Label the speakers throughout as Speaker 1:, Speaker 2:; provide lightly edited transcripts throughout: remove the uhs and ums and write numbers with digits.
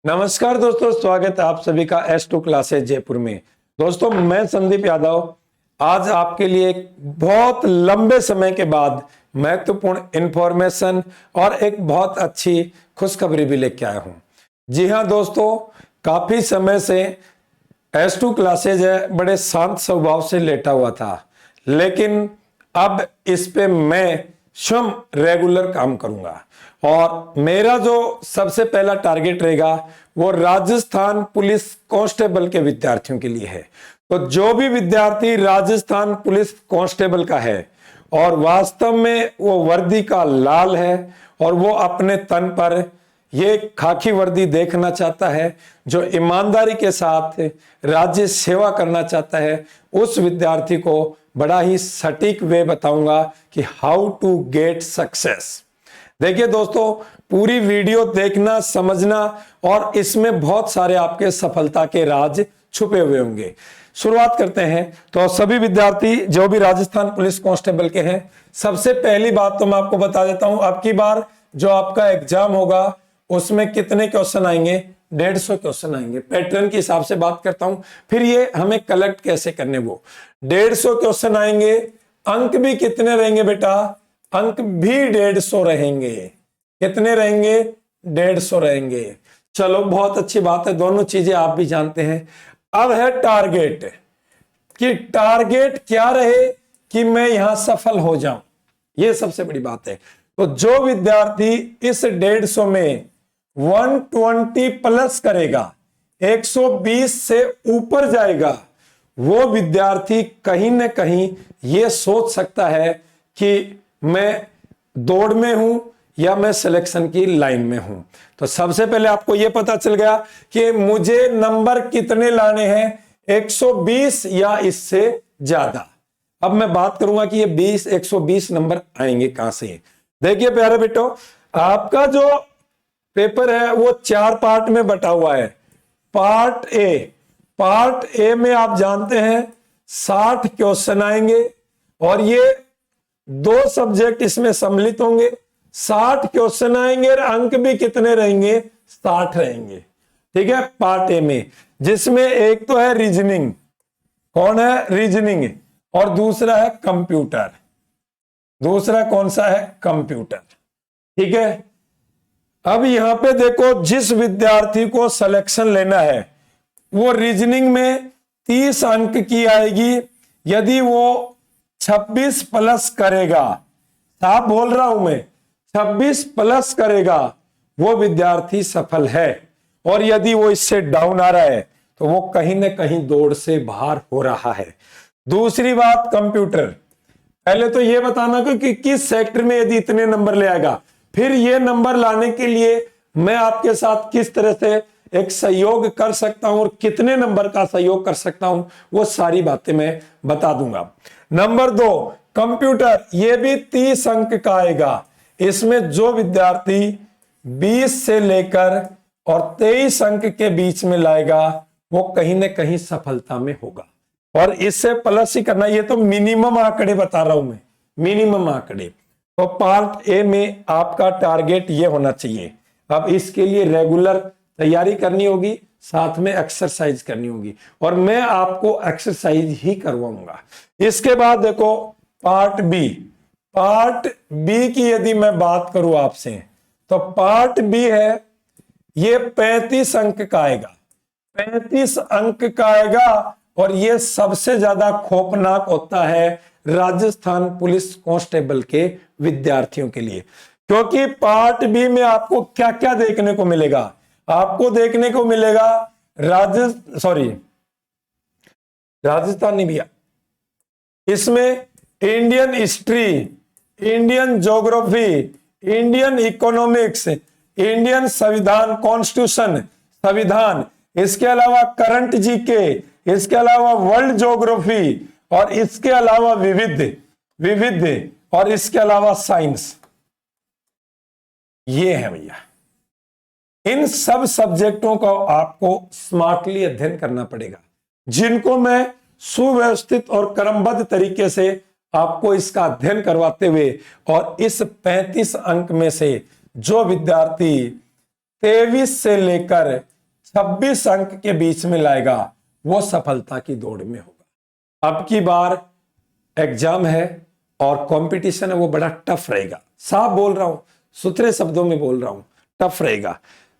Speaker 1: नमस्कार दोस्तों, स्वागत है आप सभी का S2 क्लासेज जयपुर में। दोस्तों, मैं संदीप यादव आज आपके लिए एक बहुत लंबे समय के बाद महत्वपूर्ण इंफॉर्मेशन और एक बहुत अच्छी खुशखबरी भी लेके आया हूं। जी हां दोस्तों, काफी समय से S2 क्लासेज है बड़े शांत स्वभाव से लेटा हुआ था, लेकिन अब इस पे मैं स्वयं रेगुलर काम करूंगा और मेरा जो सबसे पहला टारगेट रहेगा वो राजस्थान पुलिस कांस्टेबल के विद्यार्थियों के लिए है। तो जो भी विद्यार्थी राजस्थान पुलिस कांस्टेबल का है और वास्तव में वो वर्दी का लाल है और वो अपने तन पर ये खाकी वर्दी देखना चाहता है, जो ईमानदारी के साथ राज्य सेवा करना चाहता है, उस विद्यार्थी को बड़ा ही सटीक वे बताऊंगा कि हाउ टू गेट सक्सेस। देखिए दोस्तों, पूरी वीडियो देखना, समझना और इसमें बहुत सारे आपके सफलता के राज छुपे हुए होंगे। शुरुआत करते हैं। तो सभी विद्यार्थी जो भी राजस्थान पुलिस कांस्टेबल के हैं, सबसे पहली बात तो मैं आपको बता देता हूं, अब की बार जो आपका एग्जाम होगा उसमें कितने क्वेश्चन आएंगे? 150 क्वेश्चन आएंगे। पैटर्न के हिसाब से बात करता हूं, फिर ये हमें कलेक्ट कैसे करने, वो 150 क्वेश्चन आएंगे। अंक भी कितने रहेंगे बेटा? अंक भी 150 रहेंगे। कितने रहेंगे? 150 रहेंगे। चलो, बहुत अच्छी बात है, दोनों चीजें आप भी जानते हैं। अब है टारगेट, कि टारगेट क्या रहे कि मैं यहां सफल हो जाऊं, यह सबसे बड़ी बात है। तो जो विद्यार्थी इस 150 में 120 प्लस करेगा, 120 से ऊपर जाएगा, वो विद्यार्थी कहीं ना कहीं यह सोच सकता है कि मैं दौड़ में हूं या मैं सिलेक्शन की लाइन में हूं। तो सबसे पहले आपको यह पता चल गया कि मुझे नंबर कितने लाने हैं, 120 या इससे ज्यादा। अब मैं बात करूंगा कि ये 120 नंबर आएंगे कहां से। देखिए प्यारे बेटो, आपका जो पेपर है वो 4 पार्ट में बटा हुआ है। पार्ट ए में आप जानते हैं 60 क्वेश्चन आएंगे और ये 2 सब्जेक्ट इसमें सम्मिलित होंगे। 60 क्वेश्चन आएंगे और अंक भी कितने रहेंगे? 60 रहेंगे। ठीक है, पार्ट ए में, जिसमें एक तो है रीजनिंग। कौन है? रीजनिंग। और दूसरा है कंप्यूटर। दूसरा कौन सा है? कंप्यूटर। ठीक है, अब यहां पे देखो, जिस विद्यार्थी को सिलेक्शन लेना है वो रीजनिंग में 30 अंक की आएगी। यदि वो 26 प्लस करेगा, साफ बोल रहा हूं मैं, 26 प्लस करेगा, वो विद्यार्थी सफल है। और यदि वो इससे डाउन आ रहा है तो वो कहीं ना कहीं दौड़ से बाहर हो रहा है। दूसरी बात, कंप्यूटर। पहले तो ये बताना कि किस सेक्टर में यदि इतने नंबर ले आएगा, फिर ये नंबर लाने के लिए मैं आपके साथ किस तरह से एक सहयोग कर सकता हूं और कितने नंबर का सहयोग कर सकता हूं, वो सारी बातें मैं बता दूंगा। Number 2, computer. ये भी 30 अंक का आएगा। इसमें जो विद्यार्थी 20 से लेकर और 23 अंक के बीच में लाएगा वो कहीं ना कहीं सफलता में होगा। और इससे प्लस ही करना, ये तो मिनिमम आंकड़े बता रहा हूं मैं, मिनिमम आंकड़े। तो पार्ट ए में आपका टारगेट ये होना चाहिए। अब इसके लिए रेगुलर तैयारी करनी होगी, साथ में एक्सरसाइज करनी होगी, और मैं आपको एक्सरसाइज ही करवाऊंगा। इसके बाद देखो पार्ट बी। पार्ट बी की यदि मैं बात करूं आपसे, तो पार्ट बी है, ये 35 अंक का आएगा। 35 अंक का आएगा और ये सबसे ज्यादा खौफनाक होता है राजस्थान पुलिस कांस्टेबल के विद्यार्थियों के लिए, क्योंकि पार्ट बी में आपको क्या क्या देखने को मिलेगा? आपको देखने को मिलेगा राजस्थान नहीं भैया, इसमें Indian history, Indian geography, Indian economics, Indian संविधान, कॉन्स्टिट्यूशन, संविधान, इसके अलावा करंट जीके, इसके अलावा वर्ल्ड ज्योग्राफी, और इसके अलावा विविध, और इसके अलावा साइंस। ये है भैया, इन सब सब्जेक्टों का आपको स्मार्टली अध्ययन करना पड़ेगा, जिनको मैं सुव्यवस्थित और क्रमबद्ध तरीके से आपको इसका अध्ययन करवाते हुए, और इस 35 अंक में से जो विद्यार्थी 23 से लेकर 26 अंक के बीच में लाएगा वो सफलता की दौड़ में होगा। अब की बार एग्जाम है और कंपटीशन है, वो बड़ा टफ रहेगा। साफ बोल रहा हूं, सुथरे शब्दों में बोल रहा हूं, टफ रहेगा।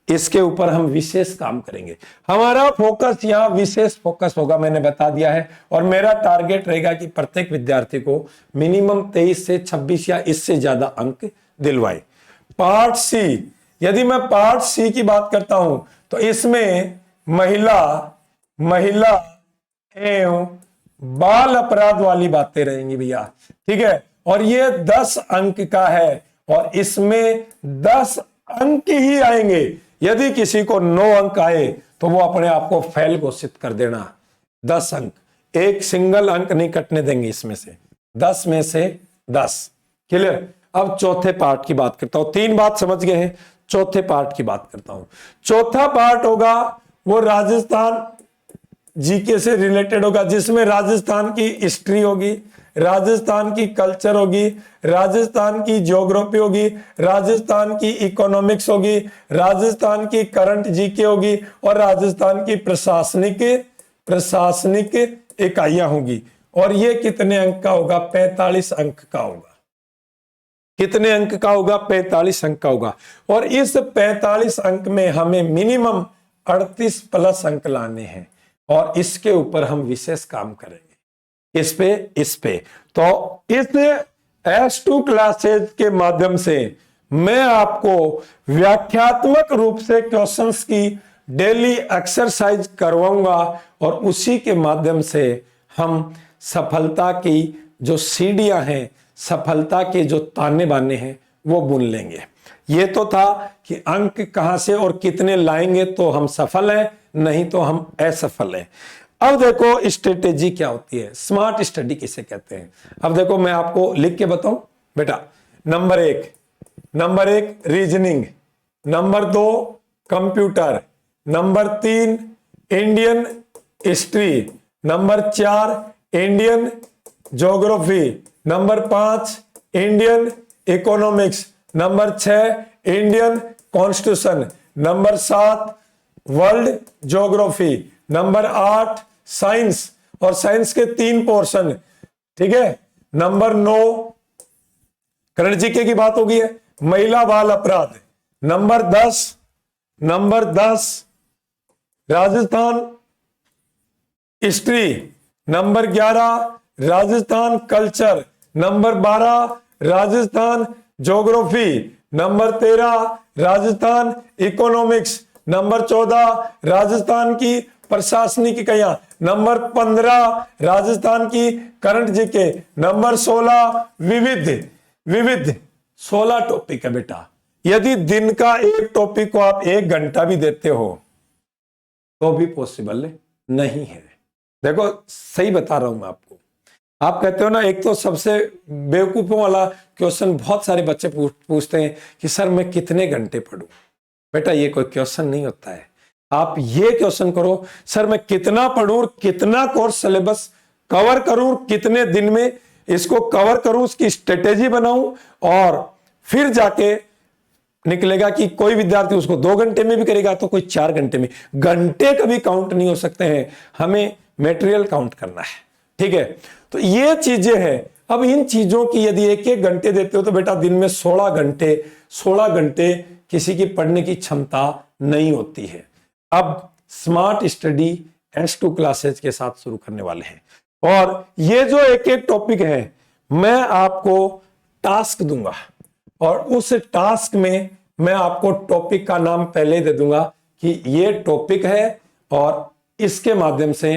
Speaker 1: इसके ऊपर हम विशेष काम करेंगे। हमारा फोकस यहां विशेष फोकस होगा, मैंने बता दिया है। और मेरा टारगेट रहेगा कि प्रत्येक विद्यार्थी को मिनिमम 23 से 26 या इससे ज्यादा अंक दिलवाए। पार्ट सी, यदि मैं पार्ट सी की बात करता हूं तो इसमें महिला एवं बाल अपराध वाली बातें रहेंगी भैया, ठीक है। और ये 10 अंक का है और इसमें 10 अंक ही आएंगे। यदि किसी को 9 अंक आए तो वो अपने आप को फेल घोषित कर देना। 10 अंक, एक सिंगल अंक नहीं कटने देंगे इसमें से, 10 में से 10। क्लियर। अब चौथे पार्ट की बात करता हूं। 3 बात समझ गए हैं, चौथे पार्ट की बात करता हूं। चौथा पार्ट होगा वो राजस्थान जीके से रिलेटेड होगा, जिसमें राजस्थान की हिस्ट्री होगी, राजस्थान की कल्चर होगी, राजस्थान की ज्योग्राफी होगी, राजस्थान की इकोनॉमिक्स होगी, राजस्थान की करंट जीके होगी और राजस्थान की प्रशासनिक इकाइयां होगी। और ये कितने अंक का होगा? 45 अंक का होगा। कितने अंक का होगा? 45 अंक का होगा। और इस 45 अंक में हमें मिनिमम 38 प्लस अंक लाने हैं और इसके ऊपर हम विशेष काम करेंगे। इस पे तो इस S2 क्लासेज के माध्यम से मैं आपको व्याख्यात्मक रूप से क्वेश्चंस की डेली एक्सरसाइज करवाऊंगा और उसी के माध्यम से हम सफलता की जो सीढ़ियां हैं, सफलता के जो ताने बाने हैं वो बुन लेंगे। ये तो था कि अंक कहां से और कितने लाएंगे तो हम सफल हैं, नहीं तो हम असफल हैं। अब देखो स्ट्रेटेजी क्या होती है, स्मार्ट स्टडी किसे कहते हैं। अब देखो मैं आपको लिख के बताऊं बेटा। नंबर एक reasoning, number 2 computer, number 3 Indian history, number 4 Indian geography, number 5 Indian economics, number 6 Indian constitution, number 7 world geography, number 8 science और साइंस के 3 पोर्शन, ठीक है। नंबर 9 करंट जीके की बात होगी है, महिला बाल अपराध। Number 10 Rajasthan history, number 11 Rajasthan culture, number 12 Rajasthan geography, number 13 Rajasthan economics, number 14 Rajasthan की प्रशासनिक इकाइयां, नंबर 15 राजस्थान की करंट जीके, नंबर 16 विविध 16 टॉपिक है बेटा। यदि दिन का एक टॉपिक को आप 1 घंटा भी देते हो तो भी पॉसिबल नहीं है। देखो सही बता रहा हूं मैं आपको। आप कहते हो ना, एक तो सबसे बेवकूफों वाला क्वेश्चन बहुत सारे बच्चे पूछते हैं कि सर मैं कितने घंटे पढूं। बेटा ये कोई क्वेश्चन नहीं होता है। आप ये क्वेश्चन करो, सर मैं कितना पढूं, कितना कोर्स सिलेबस कवर करूं, कितने दिन में इसको कवर करूं, उसकी स्ट्रेटेजी बनाऊं और फिर जाके निकलेगा कि कोई विद्यार्थी उसको 2 घंटे में भी करेगा तो कोई 4 घंटे में। घंटे कभी काउंट नहीं हो सकते हैं, हमें मटेरियल काउंट करना है, ठीक है। तो ये चीजें हैं। अब इन चीजों की यदि 1-1 घंटे देते हो तो बेटा दिन में 16 घंटे किसी की पढ़ने की क्षमता नहीं होती है। अब स्मार्ट स्टडी S2 क्लासेज के साथ शुरू करने वाले हैं और ये जो एक टॉपिक है मैं आपको टास्क दूंगा और उस टास्क में मैं आपको टॉपिक का नाम पहले दे दूंगा कि ये टॉपिक है और इसके माध्यम से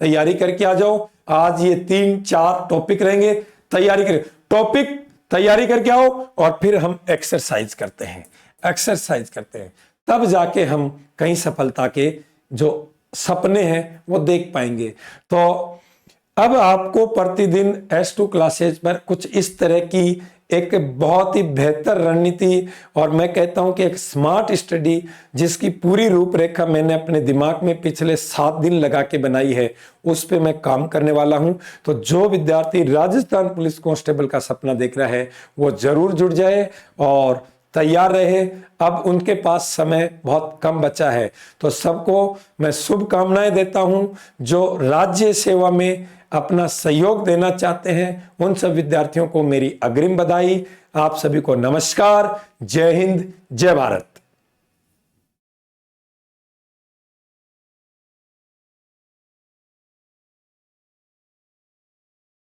Speaker 1: तैयारी करके आ जाओ। आज ये 3-4 टॉपिक रहेंगे, तैयारी करें, टॉपिक तैयारी करके आओ और फिर हम एक्सरसाइज करते हैं, तब जाके हम कहीं सफलता के जो सपने हैं वो देख पाएंगे। तो अब आपको प्रतिदिन S2 क्लासेज पर कुछ इस तरह की एक बहुत ही बेहतर रणनीति और मैं कहता हूं कि एक स्मार्ट स्टडी जिसकी पूरी रूपरेखा मैंने अपने दिमाग में पिछले 7 दिन लगा के बनाई है, उस पे मैं काम करने वाला हूं। तो जो विद्यार्थी राजस्थान पुलिस कांस्टेबल का सपना देख रहा है वो जरूर जुड़ जाए और तैयार रहे। अब उनके पास समय बहुत कम बचा है। तो सबको मैं शुभकामनाएं देता हूं जो राज्य सेवा में अपना सहयोग देना चाहते हैं, उन सब विद्यार्थियों को मेरी अग्रिम बधाई। आप सभी को नमस्कार। जय हिंद, जय भारत।